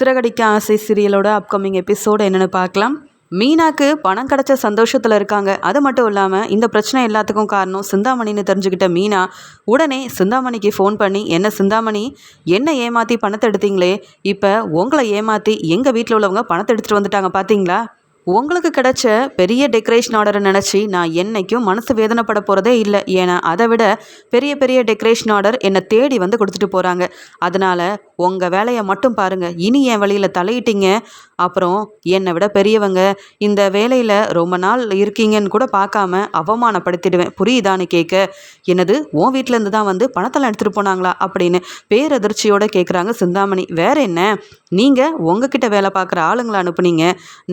சிறகடிக்க ஆசை சீரியலோட upcoming episode என்னென்னு பார்க்கலாம். மீனாக்கு பணம் கிடச்ச சந்தோஷத்தில் இருக்காங்க. அது மட்டும் இல்லாமல் இந்த பிரச்சனை எல்லாத்துக்கும் காரணம் சிந்தாமணின்னு தெரிஞ்சுக்கிட்ட மீனா உடனே சிந்தாமணிக்கு ஃபோன் பண்ணி, என்ன சிந்தாமணி, என்ன ஏமாற்றி பணத்தை எடுத்தீங்களே, இப்போ உங்களை ஏமாற்றி எங்கள் வீட்டில் உள்ளவங்க பணத்தை எடுத்துகிட்டு வந்துட்டாங்க பார்த்தீங்களா? உங்களுக்கு கிடைச்ச பெரிய டெக்கரேஷன் ஆர்டரை நினச்சி நான் என்றைக்கும் மனசு வேதனைப்பட போகிறதே இல்லை. ஏன்னா அதை விட பெரிய பெரிய டெக்கரேஷன் ஆர்டர் என்னை தேடி வந்து கொடுத்துட்டு போகிறாங்க. அதனால் உங்கள் வேலையை மட்டும் பாருங்கள். இனி என் வழியில் தலையிட்டீங்க, அப்புறம் என்னை விட பெரியவங்க இந்த வேலையில் ரொம்ப நாள் இருக்கீங்கன்னு கூட பார்க்காம அவமானப்படுத்திடுவேன், புரியுதான்னு கேட்க, என்னது உன் வீட்டிலேருந்து தான் வந்து பணத்தெல்லாம் எடுத்துகிட்டு போனாங்களா அப்படின்னு பேரதிர்ச்சியோடு கேட்குறாங்க சிந்தாமணி. வேற என்ன, நீங்கள் உங்ககிட்ட வேலை பார்க்குற ஆளுங்களை அனுப்புனீங்க,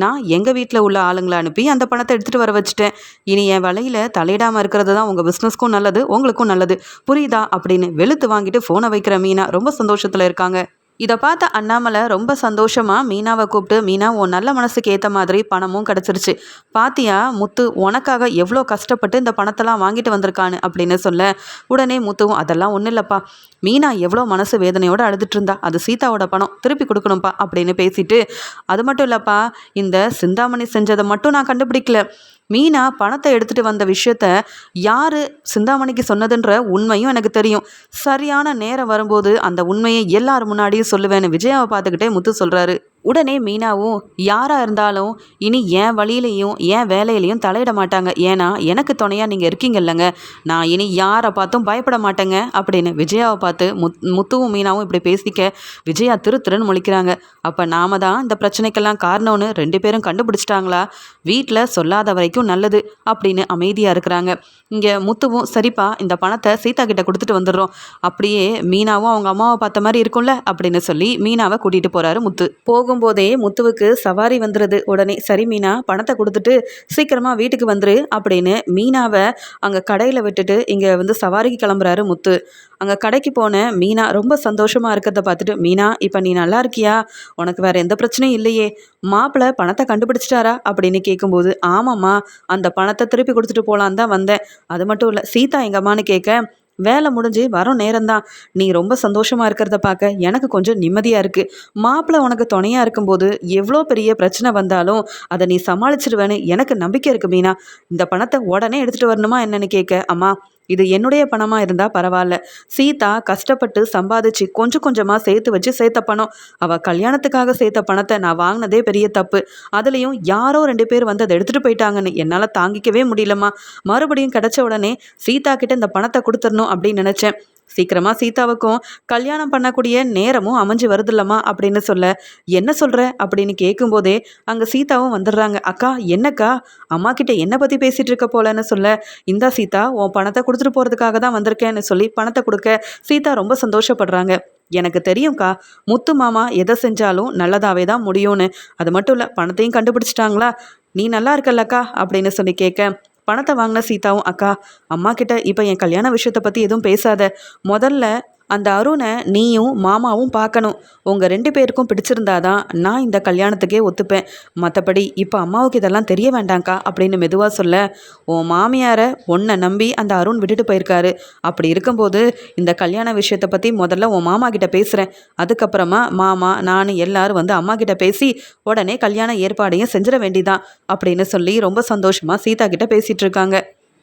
நான் எங்கள் வீட்டில் உள்ள ஆளுங்களை அனுப்பி அந்த பணத்தை எடுத்துகிட்டு வர வச்சுட்டேன். இனி என் வலையில் தலையிடாமல் இருக்கிறது தான் உங்கள் பிஸ்னஸ்க்கும் நல்லது, உங்களுக்கும் நல்லது, புரியுதா அப்படின்னு வெளுத்து வாங்கிட்டு ஃபோனை வைக்கிற மீனா ரொம்ப சந்தோஷத்தில் இருக்காங்க. இதை பார்த்த அண்ணாமலை ரொம்ப சந்தோஷமாக மீனாவை கூப்பிட்டு, மீனா உன் நல்ல மனசுக்கு ஏற்ற மாதிரி பணமும் கிடச்சிருச்சு, பாத்தியா முத்து உனக்காக எவ்வளோ கஷ்டப்பட்டு இந்த பணத்தெல்லாம் வாங்கிட்டு வந்திருக்கான்னு அப்படின்னு சொல்ல, உடனே முத்துவும் அதெல்லாம் ஒன்றும் இல்லைப்பா, மீனா எவ்வளோ மனசு வேதனையோடு அழுதுட்டு இருந்தா, அது சீதாவோட பணம், திருப்பி கொடுக்கணும்ப்பா அப்படின்னு பேசிட்டு, அது மட்டும் இல்லைப்பா, இந்த சிந்தாமணி செஞ்சதை மட்டும் நான் கண்டுபிடிக்கல, மீனா பணத்தை எடுத்துகிட்டு வந்த விஷயத்த யார் சிந்தாமணிக்கு சொன்னதுன்ற உண்மையும் எனக்கு தெரியும். சரியான நேரம் வரும்போது அந்த உண்மையை எல்லார் முன்னாடியும் சொல்லுவேன்னு விஜயாவை பார்த்துக்கிட்டே முத்து சொல்கிறாரு. உடனே மீனாவும், யாராக இருந்தாலும் இனி என் வழியிலையும் என் வேலையிலையும் தலையிட மாட்டாங்க, ஏன்னா எனக்கு துணையாக நீங்கள் இருக்கீங்க இல்லைங்க, நான் இனி யாரை பார்த்தும் பயப்பட மாட்டேங்க அப்படின்னு விஜயாவை பார்த்து முத்துவும் மீனாவும் இப்படி பேசிக்க விஜயா திருன்னு முழிக்கிறாங்க. அப்போ நாம தான் இந்த பிரச்சனைக்கெல்லாம் காரணம்னு 2 பேரும் கண்டுபிடிச்சிட்டாங்களா, வீட்டில் சொல்லாத வரைக்கும் நல்லது அப்படின்னு அமைதியாக இருக்கிறாங்க. இங்கே முத்துவும், சரிப்பா இந்த பணத்தை சீதா கிட்ட கொடுத்துட்டு வந்துடுறோம், அப்படியே மீனாவும் அவங்க அம்மாவை பார்த்த மாதிரி இருக்கும்ல அப்படின்னு சொல்லி மீனாவை கூட்டிகிட்டு போகிறாரு முத்து. போகும்போதே முத்துவுக்கு சவாரி வந்துடுது. உடனே சரி மீனா, பணத்தை கொடுத்துட்டு சீக்கிரமாக வீட்டுக்கு வந்துரு அப்படின்னு மீனாவை அங்கே கடையில் விட்டுட்டு இங்கே வந்து சவாரிக்கு கிளம்புறாரு முத்து. அங்கே கடைக்கு போன மீனா ரொம்ப சந்தோஷமாக இருக்கிறத பார்த்துட்டு, மீனா இப்போ நீ நல்லா இருக்கியா, உனக்கு வேறு எந்த பிரச்சனையும் இல்லையே, மாப்பிள்ளை பணத்தை கண்டுபிடிச்சிட்டாரா அப்படின்னு கேட்கும்போது, ஆமாம்மா அந்த பணத்தை திருப்பி கொடுத்துட்டு போகலான் தான் வந்தேன், அது மட்டும் இல்லை சீதா எங்கள் அம்மான்னு கேட்க, வேலை முடிஞ்சு வரும் நேரம்தான், நீ ரொம்ப சந்தோஷமாக இருக்கிறத பார்க்க எனக்கு கொஞ்சம் நிம்மதியாக இருக்குது, மாப்பிள்ளை உனக்கு துணையாக இருக்கும்போது எவ்வளோ பெரிய பிரச்சனை வந்தாலும் அதை நீ சமாளிச்சிடுவேன்னு எனக்கு நம்பிக்கை இருக்குது மீனா, இந்த பணத்தை உடனே எடுத்துகிட்டு வரணுமா என்னன்னு கேட்க, அம்மா இது என்னுடைய பணமாக இருந்தால் பரவாயில்ல, சீதா கஷ்டப்பட்டு சம்பாதிச்சு கொஞ்சம் கொஞ்சமாக சேர்த்து வச்சு சேர்த்த பணம், அவள் கல்யாணத்துக்காக சேர்த்த பணத்தை நான் வாங்கினதே பெரிய தப்பு, அதுலேயும் யாரோ 2 பேர் வந்து அதை எடுத்துகிட்டு போயிட்டாங்கன்னு என்னால் தாங்கிக்கவே முடியலம்மா, மறுபடியும் கிடச்ச உடனே சீதா கிட்ட இந்த பணத்தை கொடுத்துடணும் அப்படின்னு நினச்சேன், சீக்கிரமாக சீதாவுக்கும் கல்யாணம் பண்ணக்கூடிய நேரமும் அமைஞ்சு வருதில்லம்மா அப்படின்னு சொல்ல, என்ன சொல்கிற அப்படின்னு கேட்கும்போதே அங்கே சீதாவும் வந்துடுறாங்க. அக்கா என்னக்கா, அம்மா கிட்ட என்னை பற்றி பேசிகிட்டு இருக்க போலன்னு சொல்ல, இந்தா சீதா உன் பணத்தை கொடுத்துட்டு போகிறதுக்காக தான் வந்திருக்கேன்னு சொல்லி பணத்தை கொடுக்க சீதா ரொம்ப சந்தோஷப்படுறாங்க. எனக்கு தெரியும்க்கா, முத்து மாமா எதை செஞ்சாலும் நல்லதாகவே தான் முடியும்னு, அது மட்டும் இல்லை பணத்தையும் கண்டுபிடிச்சிட்டாங்களா, நீ நல்லா இருக்கல்லக்கா அப்படின்னு சொல்லி கேட்க, பணத்தை வாங்கின சீதாவும், அக்கா அம்மா கிட்ட இப்போ என் கல்யாண விஷயத்தை பற்றி எதுவும் பேசாத, முதல்ல அந்த அருணை நீயும் மாமாவும் பார்க்கணும், உங்கள் 2 பேருக்கும் பிடிச்சிருந்தாதான் நான் இந்த கல்யாணத்துக்கே ஒத்துப்பேன், மற்றபடி இப்போ அம்மாவுக்கு இதெல்லாம் தெரிய வேண்டாங்க்கா அப்படின்னு மெதுவாக சொல்ல, உன் மாமியாரை உன்னை நம்பி அந்த அருண் விட்டுட்டு போயிருக்காரு, அப்படி இருக்கும்போது இந்த கல்யாண விஷயத்தை பற்றி முதல்ல உன் மாமா கிட்ட பேசுகிறேன், அதுக்கப்புறமா மாமா நான் எல்லாரும் வந்து அம்மா கிட்ட பேசி உடனே கல்யாண ஏற்பாடையும் செஞ்சிட வேண்டிதான் அப்படின்னு சொல்லி ரொம்ப சந்தோஷமாக சீதா கிட்ட பேசிகிட்டு இருக்காங்க.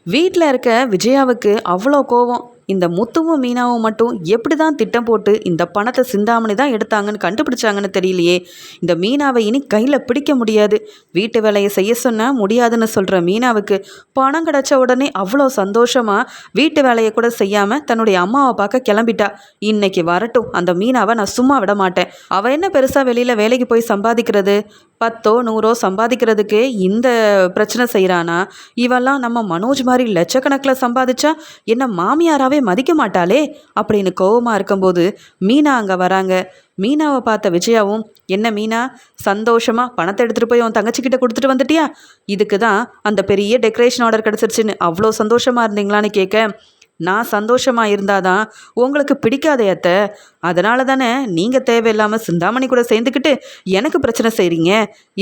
வீட்டில் இருக்க விஜயாவுக்கு அவ்வளோ கோவம். இந்த முத்துவும் மீனாவும் மட்டும் எப்படி தான் திட்டம் போட்டு இந்த பணத்தை சிந்தாமணி தான் எடுத்தாங்கன்னு கண்டுபிடிச்சாங்கன்னு தெரியலையே, இந்த மீனாவை இனி கையில் பிடிக்க முடியாது, வீட்டு வேலையை செய்ய சொன்னால் முடியாதுன்னு சொல்கிற மீனாவுக்கு பணம் கிடச்ச உடனே அவ்வளோ சந்தோஷமாக வீட்டு வேலையை கூட செய்யாமல் தன்னுடைய அம்மாவை பார்க்க கிளம்பிட்டா. இன்னைக்கு வரட்டும், அந்த மீனாவை நான் சும்மா விட மாட்டேன், அவள் என்ன பெருசாக வெளியில் வேலைக்கு போய் சம்பாதிக்கிறது, 10ஓ 100ஓ சம்பாதிக்கிறதுக்கு இந்த பிரச்சனை செய்கிறானா, இவெல்லாம் நம்ம மனோஜ் மாதிரி லட்சக்கணக்கில் சம்பாதிச்சா என்ன மாமியாராவே மதிக்க மாட்டாளே அப்படின்னு கோவமாக இருக்கும்போது மீனா அங்கே வராங்க. மீனாவை பார்த்த விஜயாவும், என்ன மீனா சந்தோஷமாக பணத்தை எடுத்துகிட்டு போய் உன் தங்கச்சிக்கிட்ட கொடுத்துட்டு வந்துட்டியா, இதுக்கு தான் அந்த பெரிய டெக்கரேஷன் ஆர்டர் கிடச்சிருச்சுன்னு அவ்வளோ சந்தோஷமாக இருந்தீங்களான்னு கேட்க, நான் சந்தோஷமாக இருந்தாதான் உங்களுக்கு பிடிக்காதே அத்தை. அதனால தானே நீங்கள் தேவையில்லாமல் சிந்தாமணி கூட சேர்ந்துக்கிட்டு எனக்கு பிரச்சனை செய்கிறீங்க.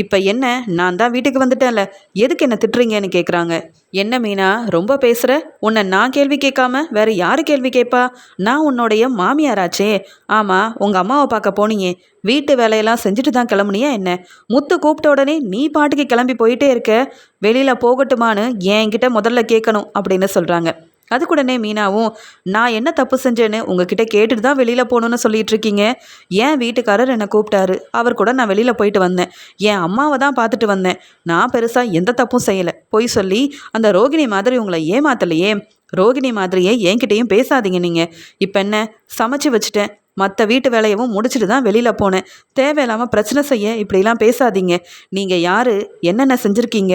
இப்போ என்ன, நான் தான் வீட்டுக்கு வந்துட்டேன்ல, எதுக்கு என்ன திட்டுறீங்கன்னு கேட்குறாங்க. என்ன மீனா ரொம்ப பேசுகிற? உன்னை நான் கேள்வி கேட்காம வேற யார் கேள்வி கேட்பா? நான் உன்னுடைய மாமியாராச்சே. ஆமாம், உங்கள் அம்மாவை பார்க்க போனீங்க, வீட்டு வேலையெல்லாம் செஞ்சுட்டு தான் கிளம்புனியா என்ன? முத்து கூப்பிட்ட உடனே நீ பாட்டுக்கு கிளம்பி போயிட்டே இருக்க. வெளியில் போகட்டுமான்னு என்கிட்ட முதல்ல கேட்கணும் அப்படின்னு சொல்கிறாங்க. அதுக்குடனே மீனாவும், நான் என்ன தப்பு செஞ்சேன்னு உங்ககிட்ட கேட்டுட்டு தான் வெளியில் போகணுன்னு சொல்லிட்டு இருக்கீங்க. என் வீட்டுக்காரர் என்னை கூப்பிட்டாரு, அவர் கூட நான் வெளியில் போயிட்டு வந்தேன். என் அம்மாவை தான் பார்த்துட்டு வந்தேன். நான் பெருசாக எந்த தப்பும் செய்யலை. பொய் சொல்லி அந்த ரோகிணி மாதிரி உங்களை ஏமாத்தலையே. ரோகிணி மாதிரியே என்கிட்டையும் பேசாதீங்க நீங்கள். இப்போ என்ன, சமைச்சு வச்சுட்டேன், மற்ற வீட்டு வேலையவும் முடிச்சுட்டு தான் வெளியில் போனேன். தேவையில்லாமல் பிரச்சனை செய்ய இப்படிலாம் பேசாதீங்க. நீங்கள் யார், என்னென்ன செஞ்சுருக்கீங்க,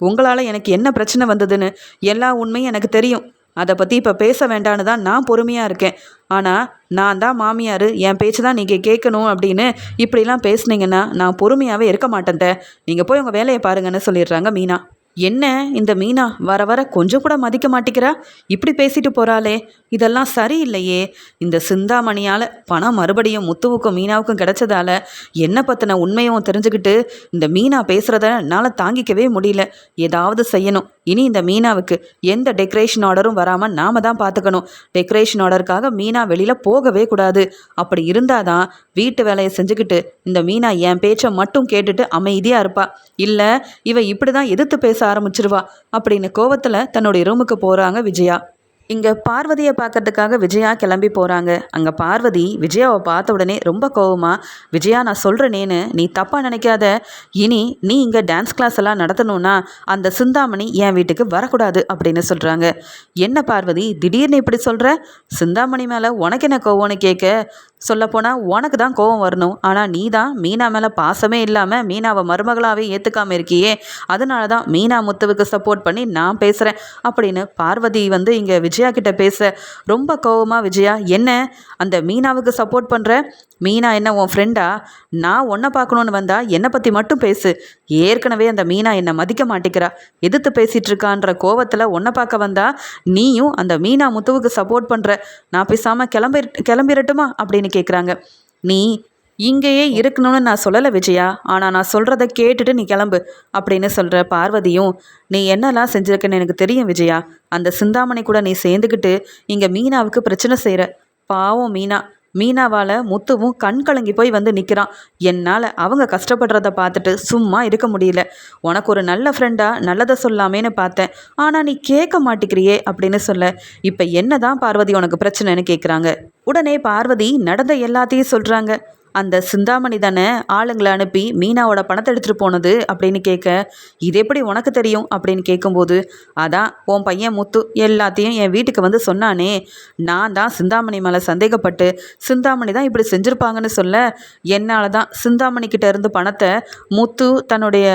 உங்களால் எனக்கு என்ன பிரச்சனை வந்ததுன்னு எல்லா உண்மையும் எனக்கு தெரியும். அதை பற்றி இப்போ பேச வேண்டான்னு தான் நான் பொறுமையாக இருக்கேன். ஆனால் நான் தான் மாமியார், என் பேச்சு தான் நீங்கள் கேட்கணும் அப்படின்னு இப்படிலாம் பேசுனீங்கன்னா நான் பொறுமையாகவே இருக்க மாட்டேன்ட்ட. நீங்கள் போய் உங்கள் வேலையை பாருங்கன்னு சொல்லிடுறாங்க மீனா. என்ன இந்த மீனா வர வர கொஞ்சம் கூட மதிக்க மாட்டேங்கிறா, இப்படி பேசிட்டு போகிறாளே, இதெல்லாம் சரியில்லையே. இந்த சிந்தாமணியால் பணம் மறுபடியும் முத்துவுக்கும் மீனாவுக்கும் கிடைச்சதால என்ன பற்றின உண்மையும் தெரிஞ்சுக்கிட்டு இந்த மீனா பேசுகிறத என்னால் தாங்கிக்கவே முடியல. ஏதாவது செய்யணும். இனி இந்த மீனாவுக்கு எந்த டெக்கரேஷன் ஆர்டரும் வராமல் நாம் தான் பார்த்துக்கணும். டெக்கரேஷன் ஆர்டருக்காக மீனா வெளியில் போகவே கூடாது. அப்படி இருந்தால் தான் வீட்டு வேலையை செஞ்சுக்கிட்டு இந்த மீனா என் பேச்சை மட்டும் கேட்டுட்டு அமைதியாக இருப்பா. இல்லை இவ இப்படி தான் எதிர்த்து பேச ஆரம்பிச்சிருவா அப்படின்னு கோவத்தில் தன்னுடைய ரூமுக்கு போகிறாங்க விஜயா. இங்கே பார்வதியை பார்க்கறதுக்காக விஜயா கிளம்பி போகிறாங்க. அங்கே பார்வதி விஜயாவை பார்த்த உடனே ரொம்ப கோவமா, விஜயா நான் சொல்கிறேனேன்னு நீ தப்பாக நினைக்காத. இனி நீ இங்கே டான்ஸ் கிளாஸ் எல்லாம் நடத்தணும்னா அந்த சிந்தாமணி என் வீட்டுக்கு வரக்கூடாது அப்படின்னு சொல்கிறாங்க. என்ன பார்வதி திடீர்னு இப்படி சொல்கிற? சிந்தாமணி மேலே உனக்கு என்ன கோவம்னு கேட்க, சொல்லப்போனால் உனக்கு தான் கோவம் வரணும். ஆனால் நீ தான் மீனா மேலே பாசமே இல்லாமல் மீனாவை மருமகளாகவே ஏற்றுக்காமல் இருக்கியே. அதனால தான் மீனா முத்துவுக்கு சப்போர்ட் பண்ணி நான் பேசுகிறேன் அப்படின்னு பார்வதி இங்கே விஜயா கிட்ட பேச ரொம்ப கோவமாக விஜயா, என்ன அந்த மீனாவுக்கு சப்போர்ட் பண்ணுற? மீனா என்ன உன் ஃப்ரெண்டா? நான் உன்னை பார்க்கணுன்னு வந்தா என்னை பற்றி மட்டும் பேசு. ஏற்கனவே அந்த மீனா என்னை மதிக்க மாட்டேங்கிறா, எதிர்த்து பேசிகிட்டு இருக்கான்ற கோவத்தில் உன்னை பார்க்க வந்தா நீயும் அந்த மீனா முத்துவுக்கு சப்போர்ட் பண்ணுற. நான் பேசாமல் கிளம்பிரட்டுமா அப்படின்னு கேட்குறாங்க. நீ இங்கேயே இருக்கணும்னு நான் சொல்லலை விஜயா, ஆனால் நான் சொல்கிறத கேட்டுட்டு நீ கிளம்பு அப்படின்னு சொல்கிற பார்வதியும், நீ என்னெல்லாம் செஞ்சுருக்கன்னு எனக்கு தெரியும் விஜயா. அந்த சிந்தாமணி கூட நீ சேர்ந்துக்கிட்டு இங்கே மீனாவுக்கு பிரச்சனை செய்கிற. பாவம் மீனாவால் முத்துவும் கண் கலங்கி போய் நிற்கிறான். என்னால் அவங்க கஷ்டப்படுறத பார்த்துட்டு சும்மா இருக்க முடியல. உனக்கு ஒரு நல்ல ஃப்ரெண்டாக நல்லதை சொல்லாமேன்னு பார்த்தேன், ஆனால் நீ கேட்க மாட்டேங்கிறியே அப்படின்னு சொல்ல, இப்போ என்ன தான் பார்வதி உனக்கு பிரச்சனைன்னு கேட்குறாங்க. உடனே பார்வதி நடந்த எல்லாத்தையும் சொல்கிறாங்க. அந்த சிந்தாமணி தானே ஆளுங்களை அனுப்பி மீனாவோட பணத்தை எடுத்துகிட்டு போனது அப்படின்னு கேட்க, இது எப்படி உனக்கு தெரியும் அப்படின்னு கேட்கும்போது, அதான் உன் பையன் முத்து எல்லாத்தையும் என் வீட்டுக்கு சொன்னானே. நான் தான் சிந்தாமணி மேலே சந்தேகப்பட்டு சிந்தாமணி தான் இப்படி செஞ்சுருப்பாங்கன்னு சொல்ல, என்னால் தான் சிந்தாமணிக்கிட்ட இருந்து பணத்தை முத்து தன்னுடைய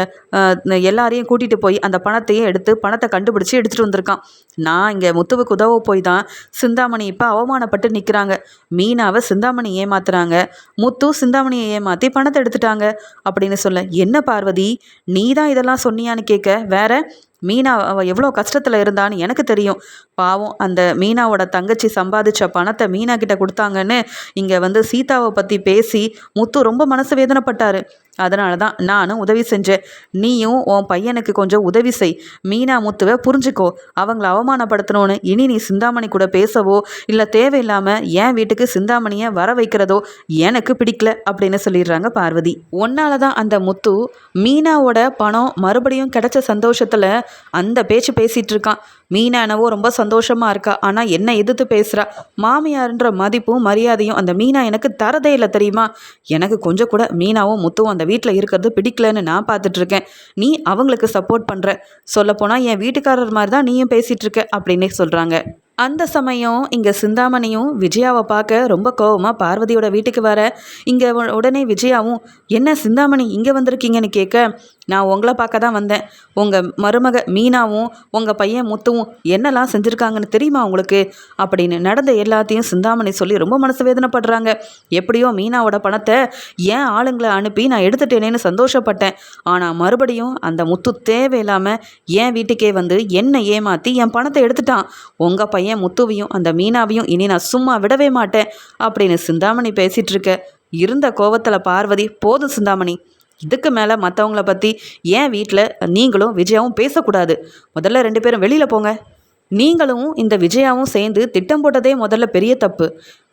எல்லாரையும் கூட்டிகிட்டு போய் அந்த பணத்தையும் எடுத்து பணத்தை கண்டுபிடிச்சி எடுத்துகிட்டு வந்திருக்கான். நான் இங்கே முத்துவுக்கு உதவ போய் தான் சிந்தாமணி இப்போ அவமானப்பட்டு நிற்கிறாங்க. மீனாவை சிந்தாமணி ஏமாத்துறாங்க, முத்து சிந்தாமணியை ஏமாற்றி பணத்தை எடுத்துட்டாங்க அப்படின்னு சொல்ல, என்ன பார்வதி நீ தான் இதெல்லாம் சொன்னியான்னு கேட்க, வேற மீனா அவள் எவ்வளோ கஷ்டத்தில் இருந்தான்னு எனக்கு தெரியும். பாவம் அந்த மீனாவோட தங்கச்சி சம்பாதிச்ச பணத்தை மீனா கிட்ட கொடுத்தாங்கன்னு இங்கே சீதாவை பற்றி பேசி முத்து ரொம்ப மனசு வேதனைப்பட்டார். அதனால தான் நானும் உதவி செஞ்சேன். நீயும் உன் பையனுக்கு கொஞ்சம் உதவி செய். மீனா முத்துவை புரிஞ்சுக்கோ. அவங்கள அவமானப்படுத்தணும்னு இனி நீ சிந்தாமணி கூட பேசவோ இல்லை தேவையில்லாமல் என் வீட்டுக்கு சிந்தாமணியை வர வைக்கிறதோ எனக்கு பிடிக்கல அப்படின்னு சொல்லிடுறாங்க பார்வதி. ஒன்னால தான் அந்த முத்து மீனாவோட பணம் மறுபடியும் கிடைச்ச சந்தோஷத்தில் அந்த பேச்சு பேசிகிட்டு இருக்கான். மீனா என்னவோ ரொம்ப சந்தோஷமாக இருக்கா, ஆனால் என்ன எதிர்த்து பேசுகிறா. மாமியார்ன்ற மதிப்பும் மரியாதையும் அந்த மீனா எனக்கு தரதே இல்லை தெரியுமா. எனக்கு கொஞ்சம் கூட மீனாவும் முத்துவும் அந்த வீட்டில் இருக்கிறது பிடிக்கலன்னு நான் பார்த்துட்ருக்கேன். நீ அவங்களுக்கு சப்போர்ட் பண்ணுற. சொல்லப்போனால் என் வீட்டுக்காரர் மாதிரி தான் நீயும் பேசிகிட்டு இருக்க அப்படின்னு சொல்கிறாங்க. அந்த சமயம் இங்கே சிந்தாமணியும் விஜயாவை பார்க்க ரொம்ப கோவமாக பார்வதியோட வீட்டுக்கு வர, இங்கே உடனே விஜயாவும், என்ன சிந்தாமணி இங்கே வந்திருக்கீங்கன்னு கேட்க, நான் உங்களை பார்க்க தான் வந்தேன். உங்கள் மருமக மீனாவும் உங்கள் பையன் முத்துவும் என்னெல்லாம் செஞ்சுருக்காங்கன்னு தெரியுமா உங்களுக்கு அப்படின்னு நடந்த எல்லாத்தையும் சிந்தாமணி சொல்லி ரொம்ப மனசு வேதனைப்படுறாங்க. எப்படியோ மீனாவோட பணத்தை ஏன் ஆளுங்களை அனுப்பி நான் எடுத்துட்டேனேன்னு சந்தோஷப்பட்டேன். ஆனால் மறுபடியும் அந்த முத்து தேவையில்லாமல் என் வீட்டுக்கே வந்து என்னை ஏமாற்றி என் பணத்தை எடுத்துட்டான். உங்கள் பையன் முத்துவையும் அந்த மீனாவையும் இனி நான் சும்மா விடவே மாட்டேன் அப்படின்னு சிந்தாமணி பேசிகிட்டு இருக்க. இருந்த கோவத்தில் பார்வதி, போதும் சிந்தாமணி, இதுக்கு மேலே மற்றவங்கள பற்றி ஏன் வீட்டில் நீங்களும் விஜயாவும் பேசக்கூடாது. முதல்ல 2 பேரும் வெளியில் போங்க. நீங்களும் இந்த விஜயாவும் சேர்ந்து திட்டம் போட்டதே முதல்ல பெரிய தப்பு.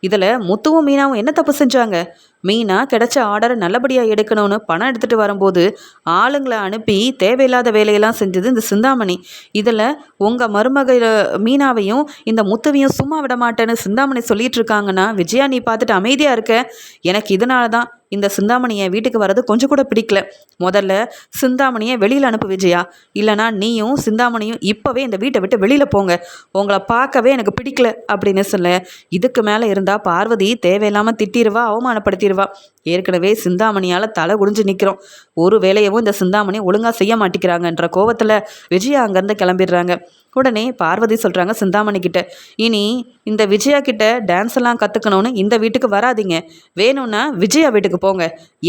இதில் முத்துவும் மீனாவும் என்ன தப்பு செஞ்சாங்க? மீனா கிடைச்ச ஆர்டரை நல்லபடியாக எடுக்கணும்னு பணம் எடுத்துகிட்டு வரும்போது ஆளுங்களை அனுப்பி தேவையில்லாத வேலையெல்லாம் செஞ்சது இந்த சிந்தாமணி. இதில் உங்கள் மருமக மீனாவையும் இந்த முத்துவையும் சும்மா விட மாட்டேன்னு சிந்தாமணி சொல்லிட்டு இருக்காங்கன்னா விஜயா நீ பார்த்துட்டு அமைதியாக இருக்க. எனக்கு இதனால தான் இந்த சிந்தாமணியை வீட்டுக்கு வர்றது கொஞ்சம் கூட பிடிக்கல. முதல்ல சிந்தாமணியை வெளியில் அனுப்பு விஜயா, இல்லைனா நீயும் சிந்தாமணியும் இப்போவே இந்த வீட்டை விட்டு வெளியில் போங்க. உங்களை பார்க்கவே எனக்கு பிடிக்கல அப்படின்னு சொல்ல, இதுக்கு மேலே இருந்தால் பார்வதி தேவையில்லாமல் திட்டிடுவா, அவமானப்படுத்திடுவா. ஏற்கனவே சிந்தாமணியால் தலை குடிஞ்சு நிற்கிறோம். ஒரு வேலையவும் இந்த சிந்தாமணி ஒழுங்காக செய்ய மாட்டேங்கிறாங்கன்ற கோவத்தில் விஜயா அங்கேருந்து கிளம்பிடுறாங்க. உடனே பார்வதி சொல்கிறாங்க சிந்தாமணி கிட்ட, இனி இந்த விஜயா கிட்ட டான்ஸ் எல்லாம் கற்றுக்கணும்னு இந்த வீட்டுக்கு வராதிங்க. வேணும்னா விஜயா வீட்டுக்கு போங்க.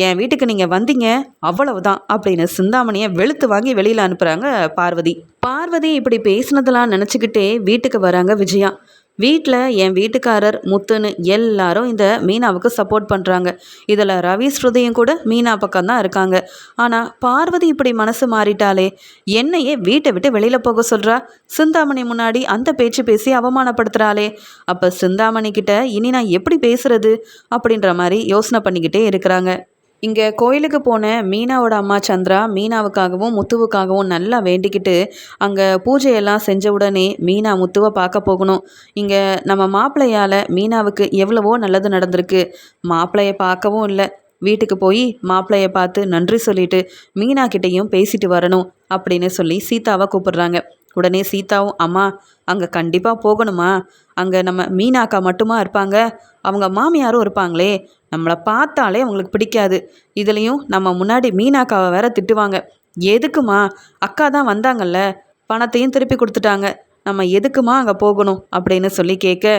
என் வீட்டுக்கு நீங்கள் வந்தீங்க அவ்வளவுதான் அப்படின்னு சிந்தாமணியை வெளுத்து வாங்கி வெளியில் அனுப்புகிறாங்க பார்வதி. பார்வதி இப்படி பேசினதெல்லாம் நினச்சிக்கிட்டே வீட்டுக்கு வராங்க விஜயா. வீட்டில் என் வீட்டுக்காரர் முத்துன்னு எல்லாரும் இந்த மீனாவுக்கு சப்போர்ட் பண்ணுறாங்க. இதில் ரவி ஸ்ருதியும் கூட மீனா பக்கம் தான் இருக்காங்க. ஆனால் பார்வதி இப்படி மனசு மாறிட்டாலே, என்னையே வீட்டை விட்டு வெளியில் போக சொல்கிறா. சிந்தாமணி முன்னாடி அந்த பேச்சு பேசி அவமானப்படுத்துகிறாளே. அப்போ சிந்தாமணி கிட்ட இனி நான் எப்படி பேசுறது அப்படின்ற மாதிரி யோசனை பண்ணிக்கிட்டே இருக்கிறாங்க. இங்கே கோயிலுக்கு போன மீனாவோட அம்மா சந்திரா மீனாவுக்காகவும் முத்துவுக்காகவும் நல்லா வேண்டிக்கிட்டு அங்கே பூஜையெல்லாம் செஞ்ச உடனே மீனா முத்துவை பார்க்க போகணும். இங்கே நம்ம மாப்பிள்ளையால் மீனாவுக்கு எவ்வளவோ நல்லது நடந்திருக்கு. மாப்பிள்ளையை பார்க்கவும் இல்லை, வீட்டுக்கு போய் மாப்பிள்ளையை பார்த்து நன்றி சொல்லிட்டு மீனா கிட்டேயும் பேசிட்டு வரணும் அப்படின்னு சொல்லி சீதாவை கூப்பிடுறாங்க. உடனே சீதாவும், அம்மா அங்கே கண்டிப்பாக போகணுமா? அங்கே நம்ம மீனாக்கா மட்டுமா இருப்பாங்க? அவங்க மாமியாரும் இருப்பாங்களே. நம்மளை பார்த்தாலே அவங்களுக்கு பிடிக்காது. இதுலேயும் நம்ம முன்னாடி மீனாக்காவை வேற திட்டுவாங்க. எதுக்குமா? அக்கா தான் வந்தாங்கல்ல, பணத்தையும் திருப்பி கொடுத்துட்டாங்க, நம்ம எதுக்குமா அங்கே போகணும் அப்படின்னு சொல்லி கேட்க,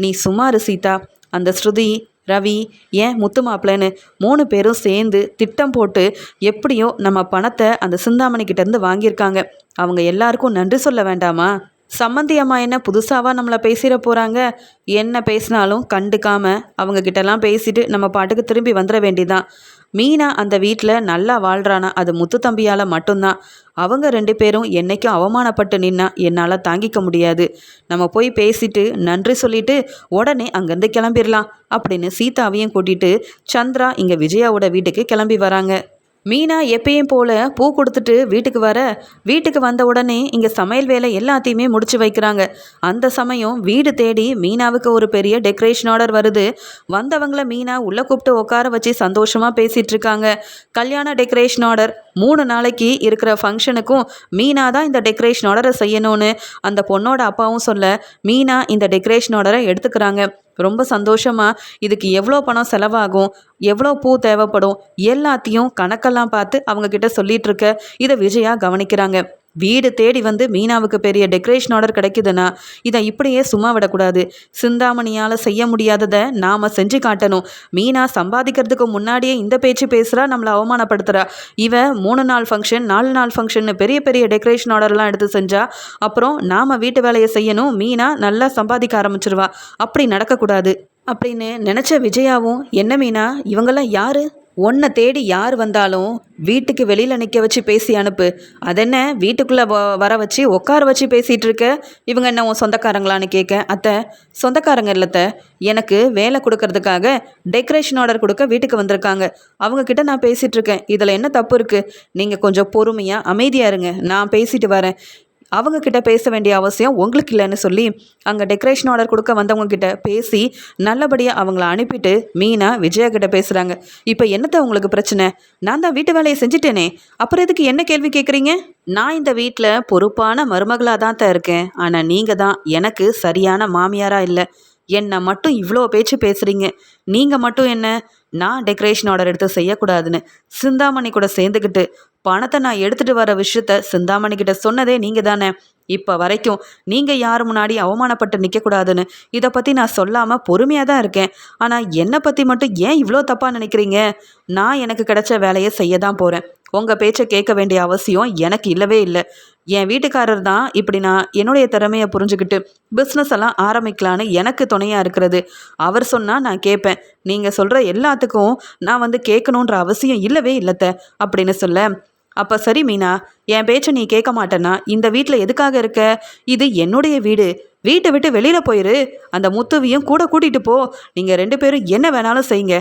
நீ சுமாரு சீதா, அந்த ஸ்ருதி ரவி ஏன் முத்து மாப்பிள்ளைன்னு 3 பேரும் சேர்ந்து திட்டம் போட்டு எப்படியோ நம்ம பணத்தை அந்த சிந்தாமணிக்கிட்டேருந்து வாங்கியிருக்காங்க. அவங்க எல்லாருக்கும் நன்றி சொல்ல வேண்டாமா? சம்மந்தி அம்மா என்ன புதுசாவா நம்மளை பேசிட போகிறாங்க? என்ன பேசினாலும் கண்டுக்காமல் அவங்கக்கிட்டலாம் பேசிட்டு நம்ம பாட்டுக்கு திரும்பி வந்துட வேண்டிதான். மீனா அந்த வீட்டில் நல்லா வாழ்கிறானா அது முத்து தம்பியால் மட்டும்தான். அவங்க 2 பேரும் என்றைக்கும் அவமானப்பட்டு நின்னா என்னால் தாங்கிக்க முடியாது. நம்ம போய் பேசிட்டு நன்றி சொல்லிட்டு உடனே அங்கேருந்து கிளம்பிடலாம் அப்படின்னு சீதாவையும் கூட்டிகிட்டு சந்திரா இங்கே விஜயாவோட வீட்டுக்கு கிளம்பி வராங்க. மீனா எப்பயும் போல் பூ கொடுத்துட்டு வீட்டுக்கு வந்த உடனே இங்கே சமையல் வேலை எல்லாத்தையுமே முடிச்சு வைக்கிறாங்க. அந்த சமயம் வீடு தேடி மீனாவுக்கு ஒரு பெரிய டெக்கரேஷன் ஆர்டர் வருது. வந்தவங்கள மீனா உள்ளே கூப்பிட்டு உட்கார வச்சு சந்தோஷமாக பேசிகிட்டு இருக்காங்க. கல்யாண டெக்கரேஷன் ஆர்டர் 3 நாளைக்கு இருக்கிற ஃபங்க்ஷனுக்கும் மீனா தான் இந்த டெக்கரேஷன் ஆர்டரை செய்யணும்னு அந்த பொண்ணோட அப்பாவும் சொல்ல மீனா இந்த டெக்கரேஷன் ஆர்டரை எடுத்துக்கிறாங்க. ரொம்ப சந்தோஷமாக இதுக்கு எவ்வளோ பணம் செலவாகும், எவ்வளோ பூ தேவைப்படும் எல்லாத்தையும் கணக்கெல்லாம் பார்த்து அவங்கக்கிட்ட சொல்லிகிட்டு இருக்க இதை விஜயா கவனிக்கிறாங்க. வீடு தேடி வந்து மீனாவுக்கு பெரிய டெக்கரேஷன் ஆர்டர் கிடைக்குதுன்னா இதை இப்படியே சும்மா விடக்கூடாது. சிந்தாமணியால் செய்ய முடியாததை நாம் செஞ்சு காட்டணும். மீனா சம்பாதிக்கிறதுக்கு முன்னாடியே இந்த பேச்சு பேசுகிறா, நம்மளை அவமானப்படுத்துகிறா. இவ 3 நாள் ஃபங்க்ஷன் 4 நாள் ஃபங்க்ஷன் பெரிய பெரிய டெக்கரேஷன் ஆர்டர்லாம் எடுத்து செஞ்சா அப்புறம் நாம் வீட்டு வேலையை செய்யணும், மீனா நல்லா சம்பாதிக்க ஆரம்பிச்சிருவா. அப்படி நடக்கக்கூடாது அப்படின்னு நினச்ச விஜயாவும், என்ன மீனா இவங்கெல்லாம் யார்? உன்னை தேடி யார் வந்தாலும் வீட்டுக்கு வெளியில் நிற்க வச்சு பேசி அனுப்பு. அதென்ன வீட்டுக்குள்ளே வர வச்சு உட்கார வச்சு பேசிகிட்டு இருக்க? இவங்க என்ன உன் சொந்தக்காரங்களான்னு கேட்க, அத்தை சொந்தக்காரங்க இல்லத்த, எனக்கு வேலை கொடுக்கறதுக்காக டெக்கரேஷன் ஆர்டர் கொடுக்க வீட்டுக்கு வந்திருக்காங்க. அவங்கக்கிட்ட நான் பேசிகிட்ருக்கேன். இதில் என்ன தப்பு இருக்குது? நீங்கள் கொஞ்சம் பொறுமையாக அமைதியாக இருங்க, நான் பேசிட்டு வரேன். அவங்கக்கிட்ட பேச வேண்டிய அவசியம் உங்களுக்கு இல்லைன்னு சொல்லி அங்கே டெக்கரேஷன் ஆர்டர் கொடுக்க வந்தவங்கக்கிட்ட பேசி நல்லபடியாக அவங்கள அனுப்பிட்டு மீனா விஜயா கிட்ட பேசுகிறாங்க. இப்போ என்னத்த உங்களுக்கு பிரச்சனை? நான் தான் வீட்டு வேலையை செஞ்சுட்டேனே, அப்புறம் எதுக்கு என்ன கேள்வி கேட்குறீங்க? நான் இந்த வீட்டில் பொறுப்பான மருமகளாக தான் இருக்கேன். ஆனால் நீங்கள் தான் எனக்கு சரியான மாமியாராக இல்லை. என்னை மட்டும் இவ்வளோ பேச்சு பேசுகிறீங்க. நீங்கள் மட்டும் என்ன நான் டெக்கரேஷன் ஆர்டர் எடுத்து செய்யக்கூடாதுன்னு சிந்தாமணி கூட சேர்ந்துக்கிட்டு பணத்தை நான் எடுத்துகிட்டு வர விஷயத்த சிந்தாமணி கிட்ட சொன்னதே நீங்கள் தானே. இப்போ வரைக்கும் நீங்கள் யார் முன்னாடி அவமானப்பட்டு நிற்கக்கூடாதுன்னு இதை பற்றி நான் சொல்லாமல் பொறுமையாக தான் இருக்கேன். ஆனால் என்னை பற்றி மட்டும் ஏன் இவ்வளோ தப்பாக நினைக்கிறீங்க? நான் எனக்கு கிடைச்ச வேலையை செய்ய தான் போகிறேன். உங்கள் பேச்சை கேட்க வேண்டிய அவசியம் எனக்கு இல்லவே இல்லை. என் வீட்டுக்காரர் தான் இப்படி நான் என்னுடைய திறமையை புரிஞ்சுக்கிட்டு பிஸ்னஸ் எல்லாம் ஆரம்பிக்கலான்னு எனக்கு துணையாக இருக்கிறது. அவர் சொன்னால் நான் கேட்பேன். நீங்கள் சொல்கிற எல்லாத்துக்கும் நான் வந்து கேட்கணுன்ற அவசியம் இல்லவே இல்லைத்த அப்படின்னு சொல்ல, அப்போ சரி மீனா, என் பேச்சை நீ கேட்க மாட்டேன்னா இந்த வீட்டில் எதுக்காக இருக்க? இது என்னுடைய வீடு. வீட்டை விட்டு வெளியில் போயிரு. அந்த முத்துவையும் கூட கூட்டிகிட்டு போ. நீங்கள் 2 பேரும் என்ன வேணாலும் செய்யுங்க.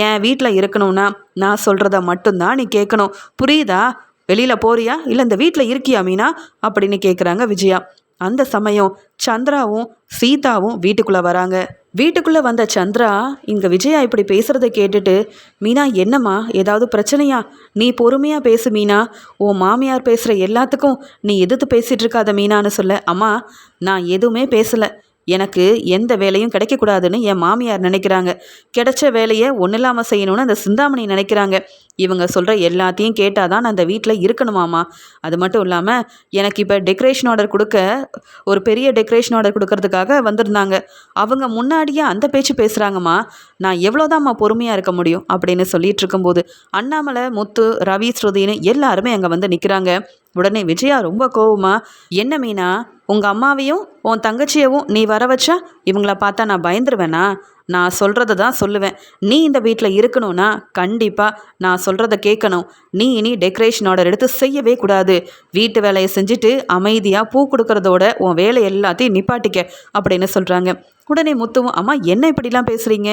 என் வீட்டில் இருக்கணும்னா நான் சொல்கிறத மட்டும்தான் நீ கேட்கணும். புரியுதா? வெளியில் போறியா இல்லை இந்த வீட்டில் இருக்கியா மீனா அப்படின்னு கேட்குறாங்க விஜயா. அந்த சமயம் சந்திராவும் சீதாவும் வீட்டுக்குள்ளே வராங்க. வீட்டுக்குள்ளே வந்த சந்திரா இங்கே விஜயா இப்படி பேசுகிறத கேட்டுட்டு, மீனா என்னம்மா, ஏதாவது பிரச்சனையா? நீ பொறுமையாக பேசு மீனா. உன் மாமியார் பேசுகிற எல்லாத்துக்கும் நீ எதிர்த்து பேசிகிட்டு இருக்காத மீனான்னு சொல்ல, அம்மா நான் எதுவுமே பேசலை. எனக்கு எந்த வேலையும் கிடைக்கக்கூடாதுன்னு என் மாமியார் நினைக்கிறாங்க. கிடைச்ச வேலையை ஒன்றும் இல்லாமல் செய்யணும்னு அந்த சிந்தாமணி நினைக்கிறாங்க. இவங்க சொல்கிற எல்லாத்தையும் கேட்டால் தான் நான் அந்த வீட்டில் இருக்கணுமாம்மா. அது மட்டும் இல்லாமல் எனக்கு இப்போ டெக்கரேஷன் ஆர்டர் கொடுக்க, ஒரு பெரிய டெக்கரேஷன் ஆர்டர் கொடுக்கறதுக்காக வந்திருந்தாங்க. அவங்க முன்னாடியே அந்த பேச்சு பேசுகிறாங்கம்மா. நான் எவ்வளோதாம்மா பொறுமையாக இருக்க முடியும் அப்படின்னு சொல்லிட்டு இருக்கும்போது அண்ணாமலை, முத்து, ரவி, ஸ்ருதின்னு எல்லாருமே அங்கே வந்து நிற்கிறாங்க. உடனே விஜயா ரொம்ப கோவமா, என்ன மீனா, உங்கள் அம்மாவையும் உன் தங்கச்சியவும் நீ வர வச்சா இவங்கள பார்த்தா நான் பயந்துருவேனா? நான் சொல்கிறத தான் சொல்லுவேன். நீ இந்த வீட்டில் இருக்கணும்னா கண்டிப்பாக நான் சொல்கிறத கேட்கணும். நீ இனி டெக்கரேஷன் ஆர்டர் எடுத்து செய்யவே கூடாது. வீட்டு வேலையை செஞ்சுட்டு அமைதியாக பூ கொடுக்கறதோட உன் வேலை எல்லாத்தையும் நிப்பாட்டிக்க அப்படின்னு சொல்கிறாங்க. உடனே முத்துவும், அம்மா என்ன இப்படிலாம் பேசுகிறீங்க?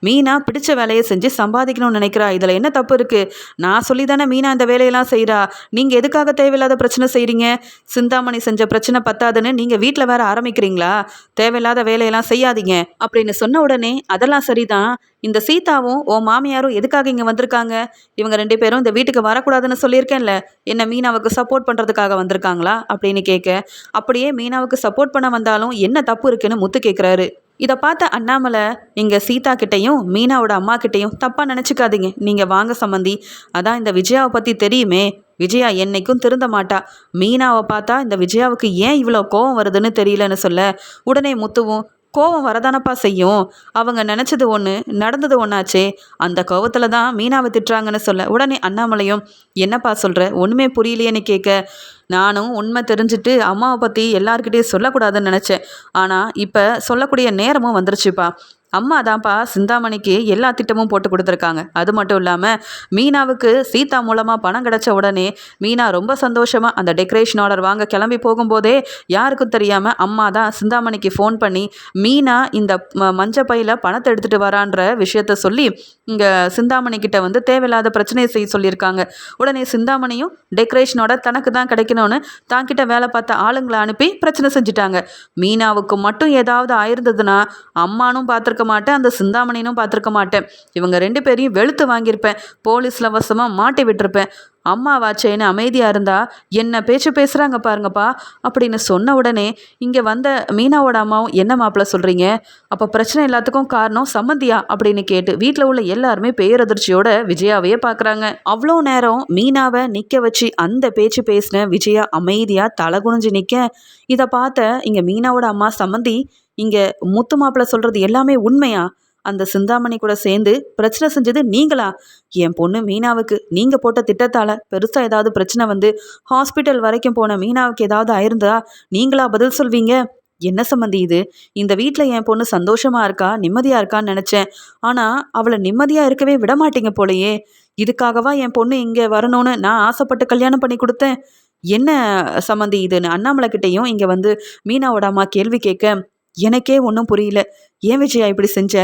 மீனா பிடிச்ச வேலையை செஞ்சு சம்பாதிக்கணும்னு நினைக்கிறா. இதில் என்ன தப்பு இருக்குது? நான் சொல்லி தானே மீனா இந்த வேலையெல்லாம் செய்கிறா. நீங்கள் எதுக்காக தேவையில்லாத பிரச்சனை செய்கிறீங்க? சிந்தாமணி செஞ்ச பிரச்சனை பத்தாதுன்னு நீங்கள் வீட்டில் வேற ஆரம்பிக்கிறீங்களா? தேவையில்லாத வேலையெல்லாம் செய்யாதீங்க அப்படின்னு சொன்ன உடனே, அதெல்லாம் சரிதான். இந்த சீதாவும் ஓ மாமியாரும் எதுக்காக இங்கே வந்திருக்காங்க? இவங்க 2 பேரும் இந்த வீட்டுக்கு வரக்கூடாதுன்னு சொல்லியிருக்கேன்ல. என்ன மீனாவுக்கு சப்போர்ட் பண்ணுறதுக்காக வந்திருக்காங்களா அப்படின்னு கேட்க, அப்படியே மீனாவுக்கு சப்போர்ட் பண்ண வந்தாலும் என்ன தப்பு இருக்குன்னு முத்து கேட்குறாரு. இதை பார்த்த அண்ணாமலை, இங்கே சீதா கிட்டேயும் மீனாவோட அம்மா கிட்டேயும் தப்பாக நினச்சிக்காதீங்க. நீங்கள் வாங்க சம்மந்தி. அதான் இந்த விஜயாவை பற்றி தெரியுமே. விஜயா என்னைக்கும் திருந்த மாட்டா. மீனாவை பார்த்தா இந்த விஜயாவுக்கு ஏன் இவ்வளோ கோவம் வருதுன்னு தெரியலன்னு சொல்ல, உடனே முத்துவும், கோவம் வரதானப்பா செய்யும். அவங்க நினச்சது ஒன்று, நடந்தது ஒன்றாச்சே. அந்த கோவத்தில் தான் மீனாவை திட்டுறாங்கன்னு சொல்ல, உடனே அண்ணாமலையும், என்னப்பா சொல்கிற, ஒன்றுமே புரியலையேன்னு கேட்க, நானும் உண்மை தெரிஞ்சுட்டு அம்மாவை பற்றி எல்லாருக்கிட்டேயும் சொல்லக்கூடாதுன்னு நினச்சேன். ஆனால் இப்போ சொல்லக்கூடிய நேரமும் வந்துருச்சுப்பா. அம்மா தான்ப்பா சிந்தாமணிக்கு எல்லா திட்டமும் போட்டு கொடுத்துருக்காங்க. அது மட்டும் இல்லாமல் மீனாவுக்கு சீதா மூலமாக பணம் கிடச்ச உடனே மீனா ரொம்ப சந்தோஷமாக அந்த டெக்கரேஷன் ஆர்டர் வாங்க கிளம்பி போகும்போதே யாருக்கும் தெரியாமல் அம்மா தான் சிந்தாமணிக்கு ஃபோன் பண்ணி மீனா இந்த மஞ்சள் பையில் பணத்தை எடுத்துகிட்டு வரான்ற விஷயத்த சொல்லி இங்கே சிந்தாமணி கிட்ட வந்து தேவையில்லாத பிரச்சனையை செய்ய சொல்லியிருக்காங்க. உடனே சிந்தாமணியும் டெக்கரேஷன் ஆர்டர் தனக்கு தான் கிடைக்கணும்னு தான்கிட்ட வேலை பார்த்த ஆளுங்களை அனுப்பி பிரச்சனை செஞ்சுட்டாங்க. மீனாவுக்கு மட்டும் ஏதாவது ஆயிருந்ததுன்னா அம்மானும் பார்த்துருக்க மாட்டேன், அந்த சிந்தாமணினும் பார்த்துருக்க மாட்டேன். இவங்க 2 பேரையும் வெளுத்து வாங்கியிருப்பேன். போலீஸில் வசமாக மாட்டி விட்டுருப்பேன். அம்மாவாச்சேன்னு அமைதியாக இருந்தா என்ன பேச்சு பேசுகிறாங்க பாருங்கப்பா அப்படின்னு சொன்ன உடனே இங்கே வந்த மீனாவோட அம்மாவும், என்ன மாப்பிள்ள சொல்கிறீங்க? அப்போ பிரச்சனை எல்லாத்துக்கும் காரணம் சம்மந்தியா அப்படின்னு கேட்டு வீட்டில் உள்ள எல்லாருமே பேரதிர்ச்சியோட விஜயாவையே பார்க்குறாங்க. அவ்வளோ நேரம் மீனாவை நிற்க வச்சு அந்த பேச்சு பேசின விஜயா அமைதியாக தலை குனிஞ்சு நிற்க, இதை பார்த்த இங்கே மீனாவோட அம்மா, சம்மந்தி இங்கே முத்து மாப்பிள்ள சொல்கிறது எல்லாமே உண்மையா? அந்த சிந்தாமணி கூட சேர்ந்து பிரச்சனை செஞ்சது நீங்களா? என் பொண்ணு மீனாவுக்கு நீங்கள் போட்ட திட்டத்தால் பெருசாக ஏதாவது பிரச்சனை வந்து ஹாஸ்பிட்டல் வரைக்கும் போன மீனாவுக்கு ஏதாவது ஆயிருந்தா நீங்களா பதில் சொல்வீங்க? என்ன சம்மந்தி இது? இந்த வீட்டில் என் பொண்ணு சந்தோஷமாக இருக்கா, நிம்மதியாக இருக்கான்னு நினச்சேன். ஆனால் அவளை நிம்மதியாக இருக்கவே விட மாட்டீங்க போலையே. இதுக்காகவா என் பொண்ணு இங்கே வரணும்னு நான் ஆசைப்பட்டு கல்யாணம் பண்ணி கொடுத்தேன்? என்ன சம்மந்தி இதுன்னு அண்ணாமலை கிட்டேயும் இங்கே வந்து மீனாவோட அம்மா கேள்வி கேட்க, எனக்கே ஒன்றும் புரியல. ஏன் விஜயா இப்படி செஞ்ச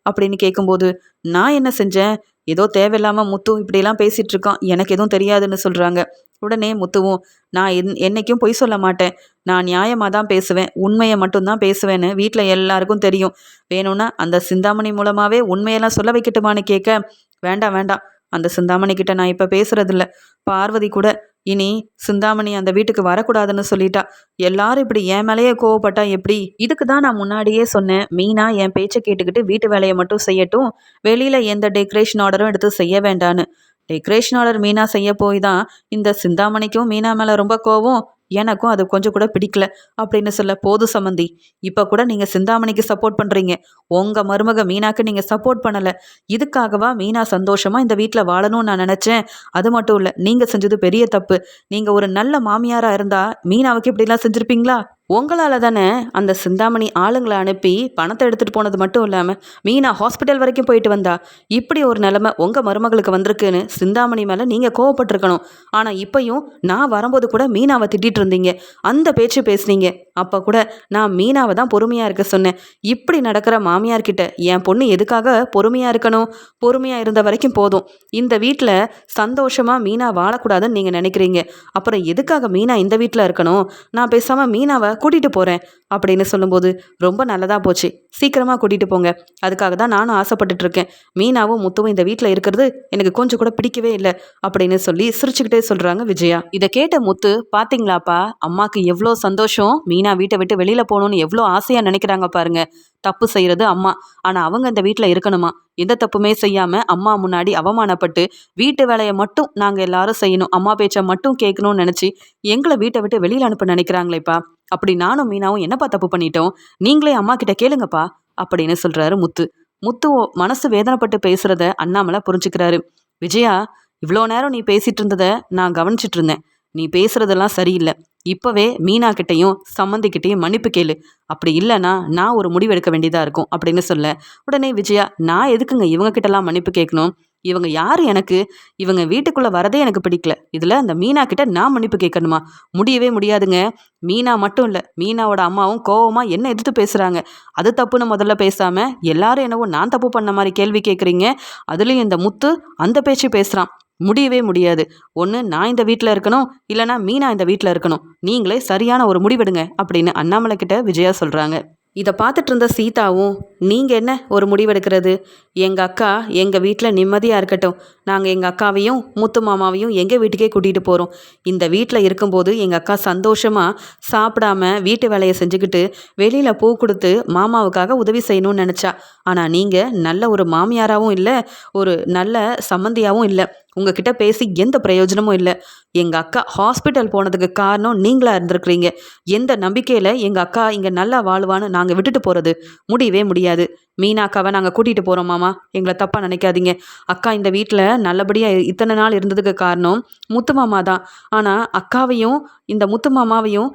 அப்படின்னு கேட்கும்போது, நான் என்ன செஞ்சேன்? ஏதோ தேவையில்லாமல் முத்து இப்படிலாம் பேசிகிட்டு இருக்கான், எனக்கு எதுவும் தெரியாதுன்னு சொல்கிறாங்க. உடனே முத்துவும், நான் என்னைக்கும் பொய் சொல்ல மாட்டேன். நான் நியாயமாக தான் பேசுவேன், உண்மையை மட்டும்தான் பேசுவேன்னு வீட்டில் எல்லாருக்கும் தெரியும். வேணும்னா அந்த சிந்தாமணி மூலமாகவே உண்மையெல்லாம் சொல்ல வைக்கட்டுமான்னு கேட்க, வேண்டாம் வேண்டாம், அந்த சிந்தாமணி கிட்ட நான் இப்போ பேசுகிறதில்ல. பார்வதி கூட இனி சிந்தாமணி அந்த வீட்டுக்கு வரக்கூடாதுன்னு சொல்லிட்டா. எல்லாரும் இப்படி என் மேலேயே கோவப்பட்டா எப்படி? இதுக்கு தான் நான் முன்னாடியே சொன்னேன், மீனா என் பேச்சை கேட்டுக்கிட்டு வீட்டு வேலையை மட்டும் செய்யட்டும், வெளியில எந்த டெக்கரேஷன் ஆர்டரும் எடுத்து செய்ய வேண்டான்னு. டெக்கரேஷன் ஆர்டர் மீனா செய்ய போய் தான் இந்த சிந்தாமணிக்கும் மீனா மேலே ரொம்ப கோவம், எனக்கும் அது கொஞ்சம் கூட பிடிக்கல அப்படின்னு சொல்ல, போதும் சம்மந்தி, இப்போ கூட நீங்கள் சிந்தாமணிக்கு சப்போர்ட் பண்ணுறீங்க, உங்கள் மருமக மீனாக்கு நீங்கள் சப்போர்ட் பண்ணலை. இதுக்காகவா மீனா சந்தோஷமாக இந்த வீட்டில் வாழணும்னு நான் நினச்சேன். அது மட்டும் இல்லை, நீங்கள் செஞ்சது பெரிய தப்பு. நீங்கள் ஒரு நல்ல மாமியாராக இருந்தால் மீனாவுக்கு இப்படிலாம் செஞ்சுருப்பீங்களா? உங்களால் தானே அந்த சிந்தாமணி ஆளுங்களை அனுப்பி பணத்தை எடுத்துகிட்டு போனது மட்டும் இல்லாமல் மீனா ஹாஸ்பிட்டல் வரைக்கும் போயிட்டு வந்தா. இப்படி ஒரு நிலைமை உங்கள் மருமகளுக்கு வந்திருக்குன்னு சிந்தாமணி மேலே நீங்கள் கோவப்பட்டிருக்கணும். ஆனால் இப்பையும் நான் வரும்போது கூட மீனாவை திட்டிகிட்டு இருந்தீங்க, அந்த பேச்சு பேசுனீங்க. அப்போ கூட நான் மீனாவை தான் பொறுமையாக இருக்க சொன்னேன். இப்படி நடக்கிற மாமியார்கிட்ட என் பொண்ணு எதுக்காக பொறுமையாக இருக்கணும்? பொறுமையாக இருந்த வரைக்கும் போதும். இந்த வீட்டில் சந்தோஷமாக மீனா வாழக்கூடாதுன்னு நீங்கள் நினைக்கிறீங்க. அப்புறம் எதுக்காக மீனா இந்த வீட்டில் இருக்கணும்? நான் பேசாமல் மீனாவை கூட்டிகிட்டு போகிறேன் அப்படின்னு சொல்லும்போது, ரொம்ப நல்லதாக போச்சு, சீக்கிரமாக கூட்டிகிட்டு போங்க. அதுக்காக தான் நானும் ஆசைப்பட்டுட்டு இருக்கேன். மீனாவும் முத்துவும் இந்த வீட்டில் இருக்கிறது எனக்கு கொஞ்சம் கூட பிடிக்கவே இல்லை அப்படின்னு சொல்லி சிரிச்சுக்கிட்டே சொல்கிறாங்க விஜயா. இதை கேட்ட முத்து, பார்த்தீங்களாப்பா அம்மாவுக்கு எவ்வளோ சந்தோஷம், மீனா வீட்டை விட்டு வெளியில் போகணுன்னு எவ்வளோ ஆசையாக நினைக்கிறாங்க பாருங்க. தப்பு செய்கிறது அம்மா, ஆனால் அவங்க இந்த வீட்டில் இருக்கணுமா? எந்த தப்புமே செய்யாமல் அம்மா முன்னாடி அவமானப்பட்டு வீட்டு வேலையை மட்டும் நாங்கள் எல்லாரும் செய்யணும், அம்மா பேச்சை மட்டும் கேட்கணும்னு நினச்சி எங்களை வீட்டை விட்டு வெளியில் அனுப்ப நினைக்கிறாங்களேப்பா. அப்படி நானும் மீனாவும் என்னப்பா தப்பு பண்ணிட்டோம்? நீங்களே அம்மா கிட்ட கேளுங்கப்பா அப்படின்னு சொல்கிறாரு முத்து. முத்து மனசு வேதனைப்பட்டு பேசுகிறத அண்ணாமலை புரிஞ்சுக்கிறாரு. விஜயா, இவ்வளோ நேரம் நீ பேசிகிட்டு இருந்ததை நான் கவனிச்சிட்டு இருந்தேன். நீ பேசுகிறதெல்லாம் சரியில்லை. இப்போவே மீனா கிட்டேயும் சம்மந்திக்கிட்டேயும் மன்னிப்பு கேளு. அப்படி இல்லைன்னா நான் ஒரு முடிவு எடுக்க வேண்டியதாக இருக்கும் அப்படின்னு சொல்ல, உடனே விஜயா, நான் எதுக்குங்க இவங்க கிட்டலாம் மன்னிப்பு கேட்கணும்? இவங்க யார் எனக்கு? இவங்க வீட்டுக்குள்ளே வரதே எனக்கு பிடிக்கல. இதில் அந்த மீனா கிட்ட நான் மன்னிப்பு கேட்கணுமா? முடியவே முடியாதுங்க. மீனா மட்டும் இல்லை, மீனாவோட அம்மாவும் கோவமாக என்ன எதிர்த்து பேசுகிறாங்க. அது தப்புன்னு முதல்ல பேசாமல் எல்லாரும் என்னவோ நான் தப்பு பண்ண மாதிரி கேள்வி கேட்குறீங்க. அதுலேயும் இந்த முத்து அந்த பேச்சு பேசுகிறான். முடியவே முடியாது. ஒன்று நான் இந்த வீட்டில் இருக்கணும், இல்லைனா மீனா இந்த வீட்டில் இருக்கணும். நீங்களே சரியான ஒரு முடிவெடுங்க அப்படின்னு அண்ணாமலை கிட்ட விஜயா சொல்கிறாங்க. இதை பார்த்துட்டு இருந்த சீதாவும், நீங்கள் என்ன ஒரு முடிவெடுக்கிறது? எங்கள் அக்கா எங்கள் வீட்டில் நிம்மதியாக இருக்கட்டும். நாங்கள் எங்கள் அக்காவையும் முத்து மாமாவையும் எங்கள் வீட்டுக்கே கூட்டிகிட்டு போகிறோம். இந்த வீட்டில் இருக்கும்போது எங்கள் அக்கா சந்தோஷமாக சாப்பிடாம வீட்டு வேலையை செஞ்சுக்கிட்டு வெளியில் பூ கொடுத்து மாமாவுக்காக உதவி செய்யணும்னு நினச்சா. ஆனால் நீங்கள் நல்ல ஒரு மாமியாராகவும் இல்லை, ஒரு நல்ல சம்மந்தியாகவும் இல்லை. உங்ககிட்ட பேசி எந்த பிரயோஜனமும் இல்லை. எங்கள் அக்கா ஹாஸ்பிட்டல் போனதுக்கு காரணம் நீங்களாக இருந்திருக்கிறீங்க. எந்த நம்பிக்கையில் எங்கள் அக்கா இங்கே நல்லா வாழ்வான்னு நாங்கள் விட்டுட்டு போகிறது? முடியவே முடியாது. மீனாக்காவை நாங்கள் கூட்டிகிட்டு போகிறோம் மாமா, எங்களை தப்பாக நினைக்காதீங்க. அக்கா இந்த வீட்டில் நல்லபடியாக இத்தனை நாள் இருந்ததுக்கு காரணம் முத்து மாமா தான். ஆனால் அக்காவையும் இந்த முத்து மாமாவையும்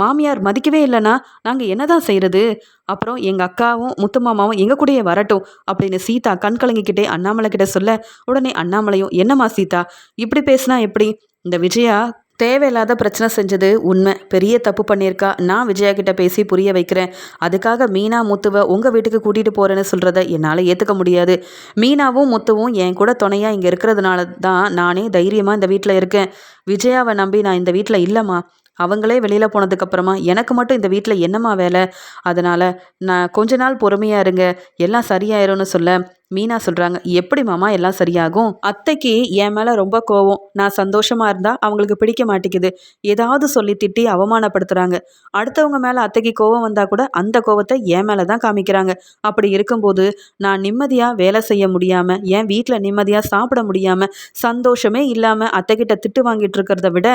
மாமியார் மதிக்கவே இல்லைன்னா நாங்கள் என்ன தான் செய்கிறது? அப்புறம் எங்கள் அக்காவும் முத்து மாமாவும் எங்கள் கூடயே வரட்டும் அப்படின்னு சீதா கண் கலங்கிக்கிட்டே அண்ணாமலை கிட்ட சொல்ல, உடனே அண்ணாமலையும், என்னம்மா சீதா இப்படி பேசினா எப்படி? இந்த விஜயா தேவையில்லாத பிரச்சனை செஞ்சது உண்மை, பெரிய தப்பு பண்ணியிருக்கா. நான் விஜயா கிட்ட பேசி புரிய வைக்கிறேன். அதுக்காக மீனா முத்துவை உங்கள் வீட்டுக்கு கூட்டிகிட்டு போகிறேன்னு சொல்கிறத என்னால் ஏற்றுக்க முடியாது. மீனாவும் முத்துவும் என் கூட துணையாக இங்கே இருக்கிறதுனால தான் நானே தைரியமாக இந்த வீட்டில் இருக்கேன். விஜயாவை நம்பி நான் இந்த வீட்டில் இல்லைம்மா. அவங்களே வெளியில் போனதுக்கப்புறமா எனக்கு மட்டும் இந்த வீட்டில் என்னம்மா வேலை? அதனால் நான் கொஞ்ச நாள் பொறுமையாக இருங்க, எல்லாம் சரியாயிரும்னு சொல்ல, மீனா சொல்கிறாங்க, எப்படி மாமா எல்லாம் சரியாகும்? அத்தைக்கு என் மேலே ரொம்ப கோவம். நான் சந்தோஷமாக இருந்தால் அவங்களுக்கு பிடிக்க மாட்டேங்குது. ஏதாவது சொல்லி திட்டி அவமானப்படுத்துகிறாங்க. அடுத்தவங்க மேலே அத்தைக்கு கோவம் வந்தால் கூட அந்த கோவத்தை என் மேலே தான் காமிக்கிறாங்க. அப்படி இருக்கும்போது நான் நிம்மதியாக வேலை செய்ய முடியாமல், என் வீட்டில் நிம்மதியாக சாப்பிட முடியாமல், சந்தோஷமே இல்லாமல் அத்தைக்கிட்ட திட்டு வாங்கிட்டு இருக்கிறத விட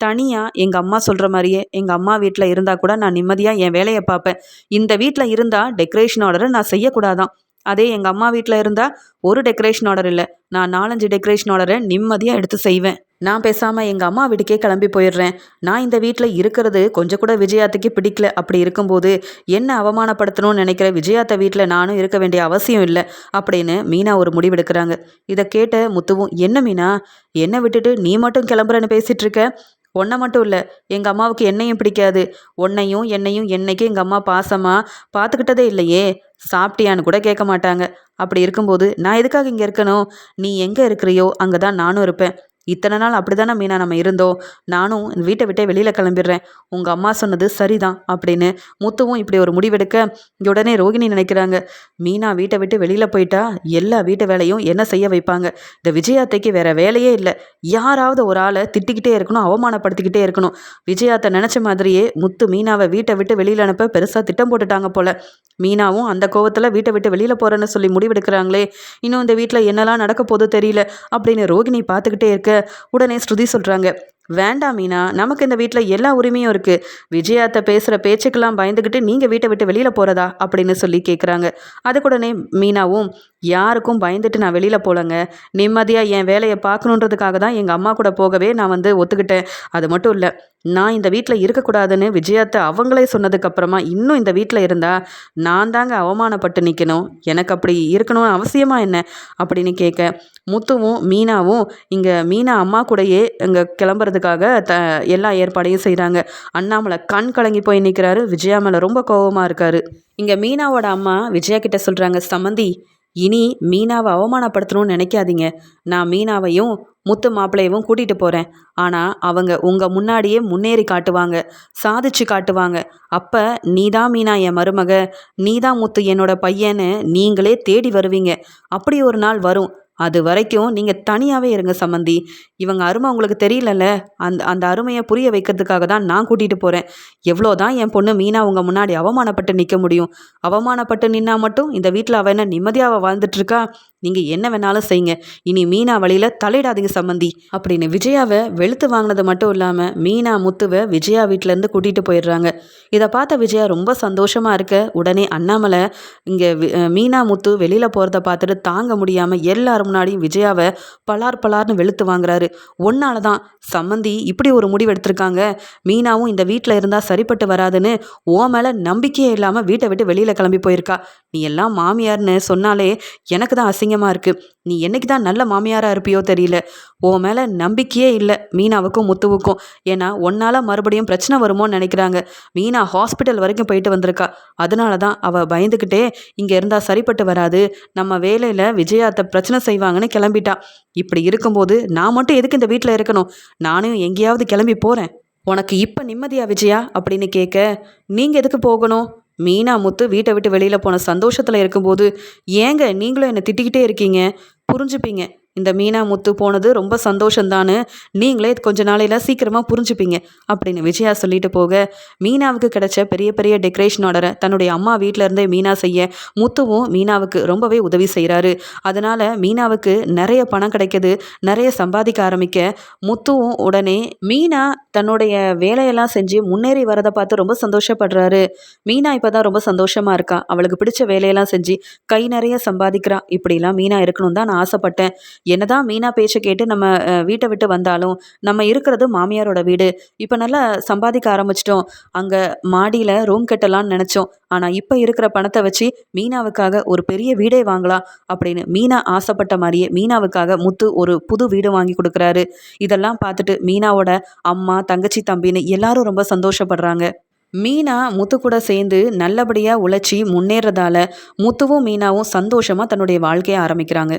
தனியாக எங்கள் அம்மா சொல்கிற மாதிரியே எங்கள் அம்மா வீட்டில் இருந்தால் கூட நான் நிம்மதியாக என் வேலையை பார்ப்பேன். இந்த வீட்டில் இருந்தால் டெக்கரேஷன் ஆர்டரை நான் செய்யக்கூடாதான். அதே எங்கள் அம்மா வீட்டில் இருந்தால் ஒரு டெக்கரேஷன் ஆர்டர் இல்லை, நான் 4-5 டெக்கரேஷன் ஆர்டரை நிம்மதியாக எடுத்து செய்வேன். நான் பேசாமல் எங்கள் அம்மா வீட்டுக்கே கிளம்பி போயிடுறேன். நான் இந்த வீட்டில் இருக்கிறது கொஞ்சம் கூட விஜயாத்துக்கு பிடிக்கல. அப்படி இருக்கும்போது என்ன அவமானப்படுத்தணும்னு நினைக்கிற விஜயாத்த வீட்டில் நானும் இருக்க வேண்டிய அவசியம் இல்லை அப்படின்னு மீனா ஒரு முடிவெடுக்கிறாங்க. இதை கேட்ட முத்துவும், என்ன மீனா, என்னை விட்டுட்டு நீ மட்டும் கிளம்புறேன்னு பேசிகிட்டு இருக்க? உன்னை மட்டும் இல்லை, எங்கள் அம்மாவுக்கு என்னையும் பிடிக்காது. உன்னையும் என்னையும் என்னைக்கும் எங்கள் அம்மா பாசமாக பார்த்துக்கிட்டதே இல்லையே. சாப்பிட்டியான்னு கூட கேட்க மாட்டாங்க. அப்படி இருக்கும்போது நான் எதுக்காக இங்கே இருக்கணும்? நீ எங்கே இருக்கிறியோ அங்கே தான் நானும் இருப்பேன். இத்தனை நாள் அப்படி தானே மீனா நம்ம இருந்தோம். நானும் வீட்டை விட்டே வெளியில் கிளம்பிடுறேன். உங்கள் அம்மா சொன்னது சரிதான் அப்படின்னு முத்துவும் இப்படி ஒரு முடிவெடுக்க உடனே ரோகிணி நினைக்கிறாங்க, மீனா வீட்டை விட்டு வெளியில் போயிட்டா எல்லா வீட்டு வேலையும் என்ன செய்ய வைப்பாங்க. இந்த விஜயாத்தைக்கு வேற வேலையே இல்லை. யாராவது ஒரு ஆளை திட்டிக்கிட்டே இருக்கணும், அவமானப்படுத்திக்கிட்டே இருக்கணும். விஜயாத்தை நினச்ச மாதிரியே முத்து மீனாவை வீட்டை விட்டு வெளியில் அனுப்ப பெருசாக திட்டம் போட்டுட்டாங்க போல. மீனாவும் அந்த கோவத்தில் வீட்டை விட்டு வெளியில் போகிறேன்னு சொல்லி முடிவெடுக்கிறாங்களே, இன்னும் இந்த வீட்டில் என்னெல்லாம் நடக்க போதோ தெரியல அப்படின்னு ரோகிணி பார்த்துக்கிட்டே இருக்க உடனே ஸ்ருதி சொல்கிறாங்க, வேண்டாம் மீனா, நமக்கு இந்த வீட்டில் எல்லா உரிமையும் இருக்குது. விஜயாத்தை பேசுகிற பேச்சுக்கெல்லாம் பயந்துக்கிட்டு நீங்கள் வீட்டை விட்டு வெளியில் போகிறதா அப்படின்னு சொல்லி கேட்குறாங்க. அதுக்குடனே மீனாவும், யாருக்கும் பயந்துட்டு நான் வெளியில் போகலங்க. நிம்மதியாக என் வேலையை பார்க்கணுன்றதுக்காக தான் எங்கள் அம்மா கூட போகவே நான் ஒத்துக்கிட்டேன். அது மட்டும் இல்லை, நான் இந்த வீட்டில் இருக்கக்கூடாதுன்னு விஜயாத்தை அவங்களே சொன்னதுக்கப்புறமா இன்னும் இந்த வீட்டில் இருந்தால் நான் தாங்க அவமானப்பட்டு நிற்கணும். எனக்கு அப்படி இருக்கணும்னு அவசியமா என்ன அப்படின்னு கேட்க, முத்துவும் மீனாவும் இங்கே மீனா அம்மா கூடயே இங்கே கிளம்புறதுக்காக எல்லா ஏற்பாடையும் செய்கிறாங்க. அண்ணாமலை கண் கலங்கி போய் நிற்கிறாரு. விஜயா மேலே ரொம்ப கோபமாக இருக்காரு. இங்கே மீனாவோட அம்மா விஜயா கிட்ட சொல்கிறாங்க, சமந்தி, இனி மீனாவை அவமானப்படுத்தணும்னு நினைக்காதீங்க. நான் மீனாவையும் முத்து மாப்பிள்ளையவும் கூட்டிகிட்டு போகிறேன். ஆனால் அவங்க உங்கள் முன்னாடியே முன்னேறி காட்டுவாங்க, சாதிச்சு காட்டுவாங்க. அப்போ நீ தான் மீனா என் மருமக, நீ தான் முத்து என்னோட பையன்னு நீங்களே தேடி வருவீங்க. அப்படி ஒரு நாள் வரும். அது வரைக்கும் நீங்கள் தனியாகவே இருங்க சம்மந்தி. இவங்க அருமை உங்களுக்கு தெரியலல்ல, அந்த அந்த அருமையை புரிய வைக்கிறதுக்காக தான் நான் கூட்டிகிட்டு போகிறேன். எவ்வளோதான் என் பொண்ணு மீனா உங்கள் முன்னாடி அவமானப்பட்டு நிற்க முடியும். அவமானப்பட்டு நின்னா மட்டும் இந்த வீட்டில் அவள் என்ன நிம்மதியாக வாழ்ந்துட்டுருக்கா? நீங்கள் என்ன வேணாலும் செய்யுங்க. இனி மீனா வழியில் தலையிடாதீங்க சம்மந்தி அப்படின்னு விஜயாவை வெளுத்து வாங்கினது மட்டும் இல்லாமல் மீனா முத்துவை விஜயா வீட்டிலேருந்து கூட்டிகிட்டு போயிடுறாங்க. இதை பார்த்த விஜயா ரொம்ப சந்தோஷமாக இருக்க உடனே அண்ணாமலை இங்கே மீனா முத்து வெளியில் போகிறத பார்த்துட்டு தாங்க முடியாமல் எல்லாரும் முன்னாடியும் விஜயாவை பலார்னு வெளுத்து வாங்குறாரு. ஒன்னால தான் சம்மந்தி இப்படி ஒரு முடிவு எடுத்திருக்காங்க. மீனாவும் இந்த வீட்டில் இருந்தால் சரிப்பட்டு வராதுன்னு ஓ மேலே நம்பிக்கையே இல்லாமல் வீட்டை விட்டு வெளியில் கிளம்பி போயிருக்கா. நீ எல்லாம் மாமியார்னு சொன்னாலே எனக்கு தான் அசிங்கமாக இருக்குது. நீ என்னைக்கு தான் நல்ல மாமியாராக இருப்பியோ தெரியல. ஓ மேலே நம்பிக்கையே இல்லை மீனாவுக்கும் முத்துவுக்கும். ஏன்னா ஒன்னால் மறுபடியும் பிரச்சனை வருமோன்னு நினைக்கிறாங்க. மீனா ஹாஸ்பிட்டல் வரைக்கும் போயிட்டு வந்திருக்கா. அதனால தான் அவள் பயந்துக்கிட்டே இங்கே இருந்தால் சரிப்பட்டு வராது, நம்ம வேலையில் விஜயாத்தை பிரச்சனை செய்வாங்கன்னு கிளம்பிட்டா. இப்படி இருக்கும்போது நான் மட்டும் எதுக்கு இந்த வீட்டில் இருக்கணும்? நானும் எங்கேயாவது கிளம்பி போகிறேன். உனக்கு இப்போ நிம்மதியா விஜயா அப்படின்னு கேட்க, நீங்கள் எதுக்கு போகணும்? மீனா முத்து வீட்டை விட்டு வெளியில் போன சந்தோஷத்தில் இருக்கும்போது ஏங்க நீங்களும் என்னை திட்டிக்கிட்டே இருக்கீங்க? புரிஞ்சுப்பீங்க. இந்த மீனா முத்து போனது ரொம்ப சந்தோஷந்தான்னு நீங்களே கொஞ்ச நாளையில் சீக்கிரமாக புரிஞ்சுப்பீங்க அப்படின்னு விஜயா சொல்லிட்டு போக, மீனாவுக்கு கிடைச்ச பெரிய பெரிய டெக்கரேஷன் ஆர்டரை தன்னுடைய அம்மா வீட்டில் இருந்தே மீனா செய்ய முத்துவும் மீனாவுக்கு ரொம்பவே உதவி செய்கிறாரு. அதனால் மீனாவுக்கு நிறைய பணம் கிடைக்கிது, நிறைய சம்பாதிக்க ஆரம்பிக்க முத்துவும் உடனே மீனா தன்னுடைய வேலையெல்லாம் செஞ்சு முன்னேறி வரதை பார்த்து ரொம்ப சந்தோஷப்படுறாரு. மீனா இப்போ தான் ரொம்ப சந்தோஷமாக இருக்கா. அவளுக்கு பிடிச்ச வேலையெல்லாம் செஞ்சு கை நிறைய சம்பாதிக்கிறா. இப்படிலாம் மீனா இருக்கணும் தான் நான் ஆசைப்பட்டேன். என்னதான் மீனா பேச்சை கேட்டு நம்ம வீட்டை விட்டு வந்தாலும் நம்ம இருக்கிறது மாமியாரோட வீடு. இப்போ நல்லா சம்பாதிக்க ஆரம்பிச்சிட்டோம். அங்கே மாடியில் ரூம் கட்டலாம்னு நினச்சோம். ஆனால் இப்போ இருக்கிற பணத்தை வச்சு மீனாவுக்காக ஒரு பெரிய வீடே வாங்கலாம் அப்படின்னு மீனா ஆசைப்பட்ட மாதிரியே மீனாவுக்காக முத்து ஒரு புது வீடு வாங்கி கொடுக்குறாரு. இதெல்லாம் பார்த்துட்டு மீனாவோட அம்மா, தங்கச்சி, தம்பின்னு எல்லாரும் ரொம்ப சந்தோஷப்படுறாங்க. மீனா முத்து கூட சேர்ந்து நல்லபடியாக உழைச்சி முன்னேறதால முத்துவும் மீனாவும் சந்தோஷமாக தன்னுடைய வாழ்க்கையை ஆரம்பிக்கிறாங்க.